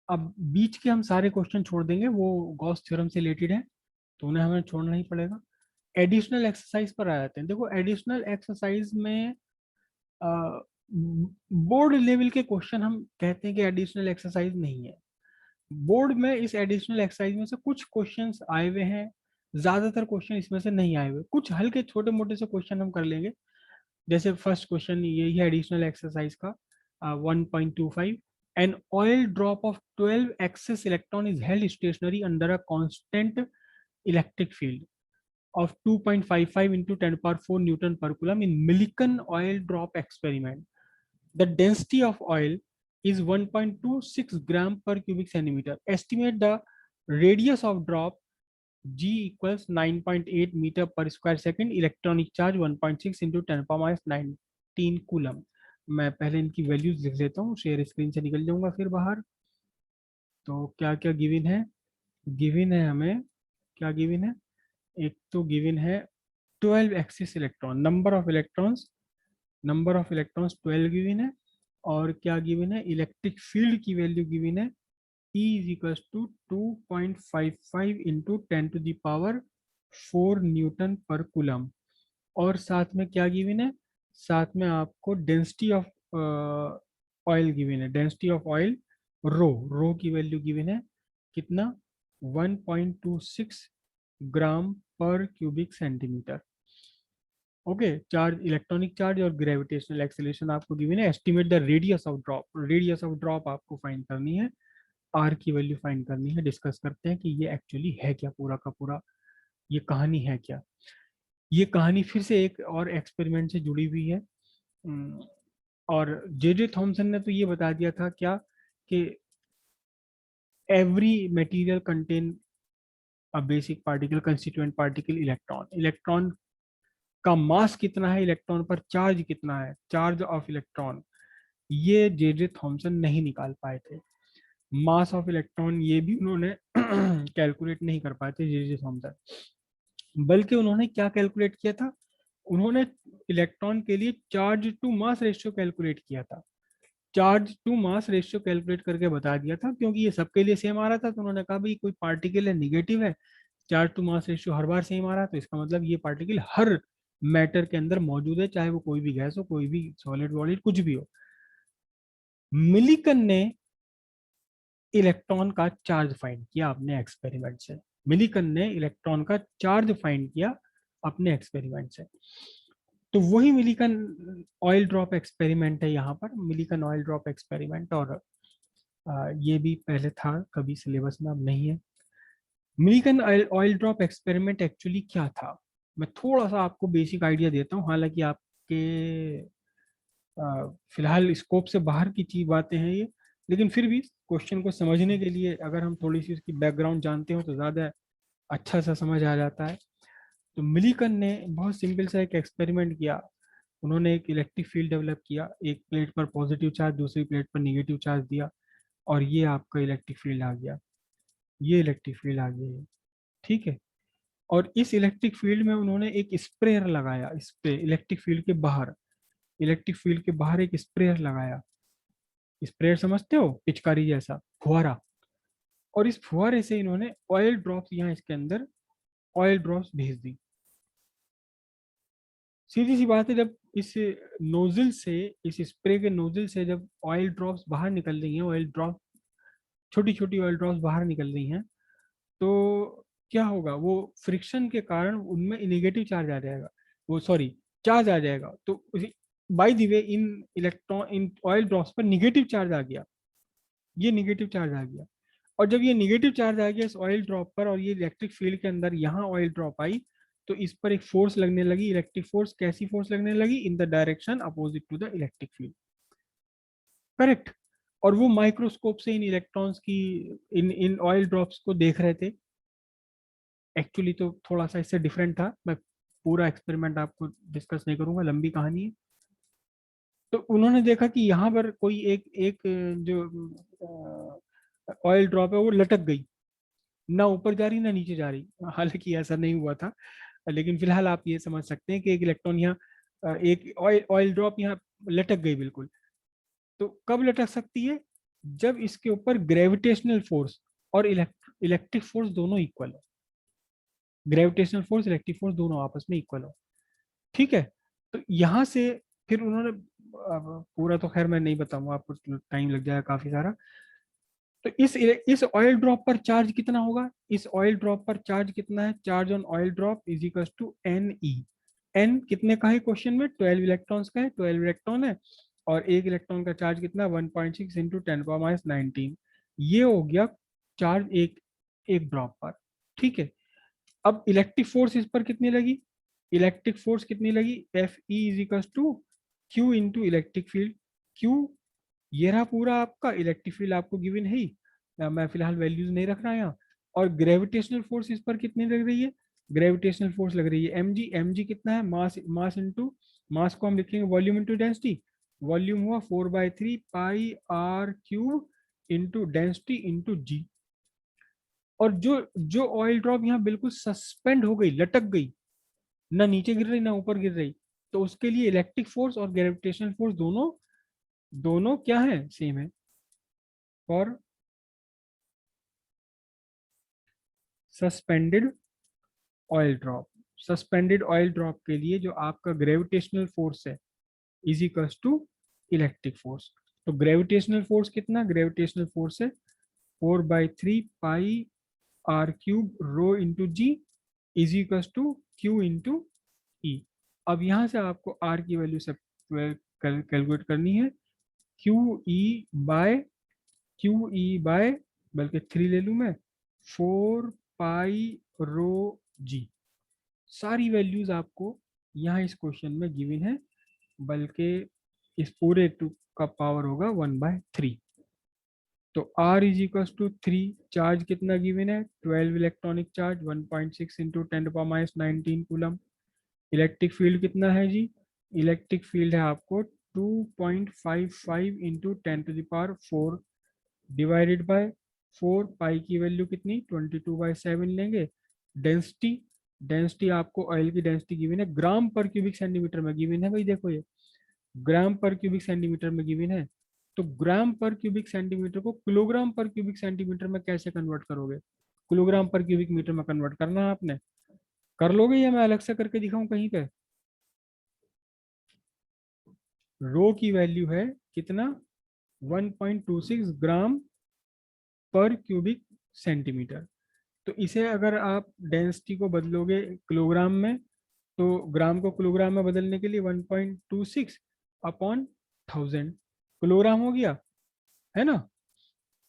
अब बीच के हम सारे क्वेश्चन छोड़ देंगे, वो गॉस थ्योरम से रिलेटेड है तो उन्हें हमें छोड़ना ही पड़ेगा। एडिशनल एक्सरसाइज पर आ जाते हैं। देखो एडिशनल एक्सरसाइज में बोर्ड लेवल के क्वेश्चन हम कहते हैं कि एडिशनल एक्सरसाइज नहीं है। बोर्ड में इस एडिशनल एक्सरसाइज में से कुछ क्वेश्चंस आए हुए हैं, ज्यादातर क्वेश्चन इसमें से नहीं आए हुए। कुछ हल्के छोटे मोटे से क्वेश्चन हम कर लेंगे। जैसे फर्स्ट क्वेश्चन यही है एडिशनल एक्सरसाइज का 1.25। An oil drop of 12 excess electron is held stationary under a constant electric field of 2.55 into 10 power 4 Newton per coulomb in Millikan oil drop experiment. The density of oil is 1.26 gram per cubic centimeter. Estimate the radius of drop G equals 9.8 meter per square second. Electronic charge 1.6 into 10 power minus 19 coulomb. मैं पहले इनकी values लिख लेता हूँ, share screen से निकल जाऊंगा फिर बाहर। तो क्या क्या गिवन है? गिवन है हमें, क्या गिवन है? एक तो गिवन है 12 excess electron, number of electrons 12 given है। और क्या गिवन है? इलेक्ट्रिक फील्ड की वैल्यू गिवन है, E is equal to 2.55 into 10 to the power 4 newton पर कूलम। और साथ में क्या गिवन है? साथ में आपको डेंसिटी ऑफ ऑयल गिवन है, डेंसिटी ऑफ ऑयल रो की वैल्यू गिवन है कितना? 1.26 ग्राम पर cubic centimetre. Okay, charge, electronic charge और ग्रेविटेशनल एक्सेलरेशन आपको गिवन है। Estimate the radius of drop, radius of drop आपको फाइंड करनी है, आर की वैल्यू फाइंड करनी है। डिस्कस करते हैं कि ये एक्चुअली है क्या, पूरा का पूरा ये कहानी है क्या। ये कहानी फिर से एक और एक्सपेरिमेंट से जुड़ी हुई है। और जे जे थॉमसन ने तो ये बता दिया था क्या, कि every material contain a basic particle constituent particle electron. Electron का मास कितना है, इलेक्ट्रॉन पर चार्ज कितना है, चार्ज ऑफ इलेक्ट्रॉन, ये जे जे थॉमसन नहीं निकाल पाए थे। मास ऑफ इलेक्ट्रॉन ये भी उन्होंने कैलकुलेट नहीं कर पाए थे जे जे थॉमसन। बल्कि उन्होंने क्या कैलकुलेट किया था? उन्होंने इलेक्ट्रॉन के लिए charge to mass ratio calculate किया था। Charge to mass ratio calculate करके बता दिया था, क्योंकि ये सबके लिए सेम आ रहा था। तो उन्होंने कहा भाई कोई पार्टिकल है निगेटिव है, चार्ज टू मास रेशियो हर बार सेम आ रहा है, तो इसका मतलब ये पार्टिकल हर मैटर के अंदर मौजूद है, चाहे वो कोई भी गैस हो, कोई भी सॉलिड वॉलिड कुछ भी हो। मिलिकन ने इलेक्ट्रॉन का चार्ज फाइंड किया अपने एक्सपेरिमेंट से। मिलिकन ने इलेक्ट्रॉन का चार्ज फाइंड किया अपने एक्सपेरिमेंट से। तो वही मिलिकन ऑयल ड्रॉप एक्सपेरिमेंट है यहाँ पर, मिलिकन ऑयल ड्रॉप एक्सपेरिमेंट। और ये भी पहले था कभी सिलेबस में, अब नहीं है। Millikan oil drop experiment actually क्या था, मैं थोड़ा सा आपको बेसिक आइडिया देता हूँ। हालांकि आपके फिलहाल स्कोप से बाहर की चीज बातें हैं ये, लेकिन फिर भी क्वेश्चन को समझने के लिए अगर हम थोड़ी सी उसकी बैकग्राउंड जानते हो तो ज़्यादा अच्छा सा समझ आ जाता है। तो मिलिकन ने बहुत सिंपल सा एक एक्सपेरिमेंट किया। उन्होंने एक इलेक्ट्रिक फील्ड डेवलप किया, एक प्लेट पर पॉजिटिव चार्ज, दूसरी प्लेट पर निगेटिव चार्ज दिया, और ये आपका इलेक्ट्रिक फील्ड आ गया, ये इलेक्ट्रिक फील्ड आ गया, ठीक है। और इस इलेक्ट्रिक फील्ड में उन्होंने एक स्प्रेयर लगाया, स्प्रे इलेक्ट्रिक फील्ड के बाहर, इलेक्ट्रिक फील्ड के बाहर एक स्प्रेयर लगाया। स्प्रेयर समझते हो, पिचकारी जैसा फुहारा। और इस फुहारे से इन्होंने ऑयल ड्रॉप्स यहाँ इसके अंदर ऑयल ड्रॉप्स भेज दी। सीधी सी बात है, जब इस नोजल से, इस स्प्रे के नोजल से जब ऑयल ड्रॉप्स बाहर निकल रही हैं, ऑयल ड्रॉप, छोटी छोटी ऑयल ड्रॉप्स बाहर निकल रही हैं, तो क्या होगा? वो फ्रिक्शन के कारण उनमें निगेटिव चार्ज आ जाएगा, वो सॉरी चार्ज आ जाएगा। तो by the way in electron, in oil drops पर निगेटिव चार्ज आ गया, ये निगेटिव चार्ज आ गया। और जब ये निगेटिव चार्ज आ गया इस ऑयल ड्रॉप पर, और ये इलेक्ट्रिक फील्ड के अंदर यहाँ ऑयल ड्रॉप आई, तो इस पर एक फोर्स लगने लगी, इलेक्ट्रिक फोर्स। कैसी फोर्स लगने लगी? In the direction opposite to the electric field, correct. और वो माइक्रोस्कोप से इन इलेक्ट्रॉन्स की, इन इन ऑयल ड्रॉप्स को देख रहे थे। एक्चुअली तो थोड़ा सा इससे डिफरेंट था, मैं पूरा एक्सपेरिमेंट आपको डिस्कस नहीं करूंगा, लंबी कहानी है। तो उन्होंने देखा कि यहाँ पर कोई एक एक जो ऑयल ड्रॉप है वो लटक गई, ना ऊपर जा रही ना नीचे जा रही। हालांकि ऐसा नहीं हुआ था, लेकिन फिलहाल आप ये समझ सकते हैं कि एक इलेक्ट्रॉन यहाँ, एक ऑयल ऑयल ड्रॉप यहाँ लटक गई बिल्कुल। तो कब लटक सकती है? जब इसके ऊपर ग्रेविटेशनल फोर्स और इलेक्ट्रिक फोर्स दोनों इक्वल हो, ग्रेविटेशनल फोर्स इलेक्ट्रिक फोर्स दोनों आपस में इक्वल हो, ठीक है। तो यहाँ से फिर उन्होंने, अब पूरा तो खैर मैं नहीं बताऊंगा आपको, टाइम लग जाएगा काफी सारा। तो इस ऑयल ड्रॉप पर चार्ज कितना होगा, इस ऑयल ड्रॉप पर चार्ज कितना है, charge on oil drop is equal to n e. N कितने का है क्वेश्चन में, 12 इलेक्ट्रॉन्स का है, 12 इलेक्ट्रॉन है, और एक इलेक्ट्रॉन का चार्ज कितना, 1.6 इंटू 10⁻19। ये हो गया चार्ज एक एक ड्रॉप पर, ठीक है। अब इलेक्ट्रिक फोर्स इस पर कितनी लगी, इलेक्ट्रिक फोर्स कितनी लगी, f e is equal to q into electric field. Q ये रहा पूरा आपका इलेक्ट्रिक फील्ड, आपको गिवन है ही, मैं फिलहाल वैल्यूज नहीं रख रहा यहाँ। और ग्रेविटेशनल फोर्स इस पर कितनी लग रही है, ग्रेविटेशनल फोर्स लग रही है mg। mg कितना है, मास, मास इंटू, मास को हम लिखेंगे वॉल्यूम इंटू डेंसिटी, वॉल्यूम हुआ 4/3 pi r cube into density into g. और जो जो ऑयल ड्रॉप यहाँ बिल्कुल सस्पेंड हो गई, लटक गई, ना नीचे गिर रही ना ऊपर गिर रही, तो उसके लिए इलेक्ट्रिक फोर्स और ग्रेविटेशनल फोर्स दोनों दोनों क्या है, सेम है। For suspended oil drop, suspended oil drop के लिए जो आपका ग्रेविटेशनल फोर्स है is equals to electric force. तो ग्रेविटेशनल फोर्स कितना, ग्रेविटेशनल फोर्स है 4/3 pi r cube rho into g is equals to q into e. अब यहाँ से आपको आर की वैल्यू सब कैलकुलेट करनी है, क्यू ई बाय बल्कि 3 ले लूँ मैं, 4 पाई रो जी। सारी वैल्यूज आपको यहाँ इस क्वेश्चन में गिवन है, बल्कि इस पूरे टू का पावर होगा 1/3। तो R is equal to 3, charge कितना गिवन है, 12 electronic charge, 1.6 into 10⁻19 coulomb. Electric field कितना है जी, इलेक्ट्रिक फील्ड है आपको 2.55 इंटू 10⁴ डिवाइडेड बाय 4, पाई की वैल्यू कितनी 22/7 लेंगे। डेंसिटी, डेंसिटी आपको ऑयल की डेंसिटी गिवन है ग्राम पर क्यूबिक सेंटीमीटर में गिवन है भाई, देखो ये ग्राम पर क्यूबिक सेंटीमीटर में गिवन है। तो ग्राम पर क्यूबिक सेंटीमीटर को किलोग्राम पर क्यूबिक सेंटीमीटर में कैसे कन्वर्ट करोगे, किलोग्राम पर क्यूबिक मीटर में कन्वर्ट करना है आपने, कर लोगे या मैं अलग से करके दिखाऊं कहीं पे। रो की वैल्यू है कितना, 1.26 ग्राम पर क्यूबिक सेंटीमीटर। तो इसे अगर आप डेंसिटी को बदलोगे किलोग्राम में, तो ग्राम को किलोग्राम में बदलने के लिए 1.26 अपॉन 1000 किलोग्राम हो गया, है ना,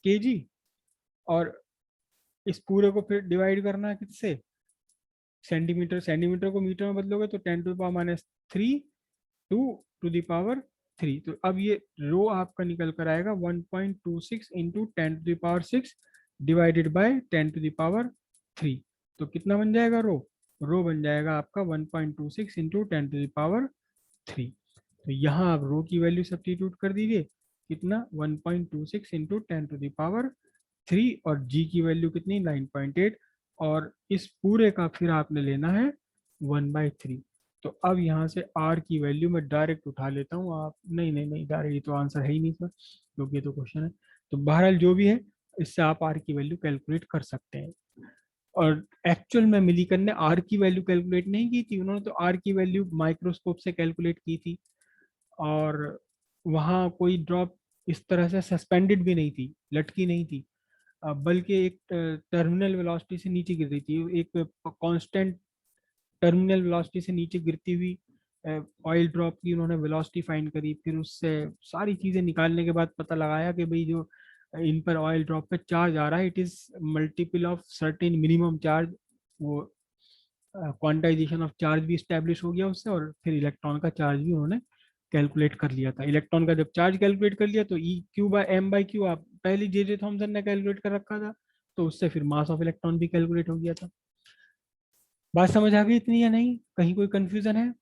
केजी। और इस पूरे को फिर डिवाइड करना है किससे, सेंटीमीटर, सेंटीमीटर को मीटर में बदलोगे तो 10⁻³ टू द पावर 3। तो अब ये रो आपका निकल कर आएगा 1.26 इंटू 10⁶ डिवाइडेड बाय 10⁻3। तो कितना बन जाएगा रो, रो बन जाएगा आपका 1.26 इंटू 10⁻3। तो यहाँ आप रो की वैल्यू सब्स्टिट्यूट कर दीजिए, कितना 1.26 इंटू 10⁻3, और जी की वैल्यू कितनी 9.8, और इस पूरे का फिर आपने लेना है 1/3। तो अब यहाँ से R की वैल्यू मैं डायरेक्ट उठा लेता हूँ, आप नहीं नहीं नहीं डायरेक्ट, ये तो आंसर है ही नहीं सर, क्योंकि ये तो क्वेश्चन है। तो बहरहाल जो भी है, इससे आप R की वैल्यू कैलकुलेट कर सकते हैं। और एक्चुअल में मिलीकन ने R की वैल्यू कैलकुलेट नहीं की थी, उन्होंने तो R की वैल्यू माइक्रोस्कोप से कैलकुलेट की थी, और वहाँ कोई ड्रॉप इस तरह से सस्पेंडेड भी नहीं थी, लटकी नहीं थी, बल्कि एक टर्मिनल वेलोसिटी से नीचे गिर रही थी, एक कांस्टेंट टर्मिनल वेलोसिटी से नीचे गिरती हुई ऑयल ड्रॉप की उन्होंने वेलोसिटी फाइंड करी। फिर उससे सारी चीज़ें निकालने के बाद पता लगाया कि भाई जो इन पर ऑयल ड्रॉप पे चार्ज आ रहा है, it is multiple of certain minimum charge. वो क्वांटाइजेशन ऑफ चार्ज भी स्टैब्लिश हो गया उससे, और फिर इलेक्ट्रॉन का चार्ज भी उन्होंने कैलकुलेट कर लिया था। इलेक्ट्रॉन का जब चार्ज कैलकुलेट कर लिया तो E/m/q आप पहले जे थॉमसन ने कैलकुलेट कर रखा था, तो उससे फिर मास ऑफ इलेक्ट्रॉन भी कैलकुलेट हो गया था। बात समझ आ गई इतनी या नहीं, कहीं कोई कंफ्यूजन है।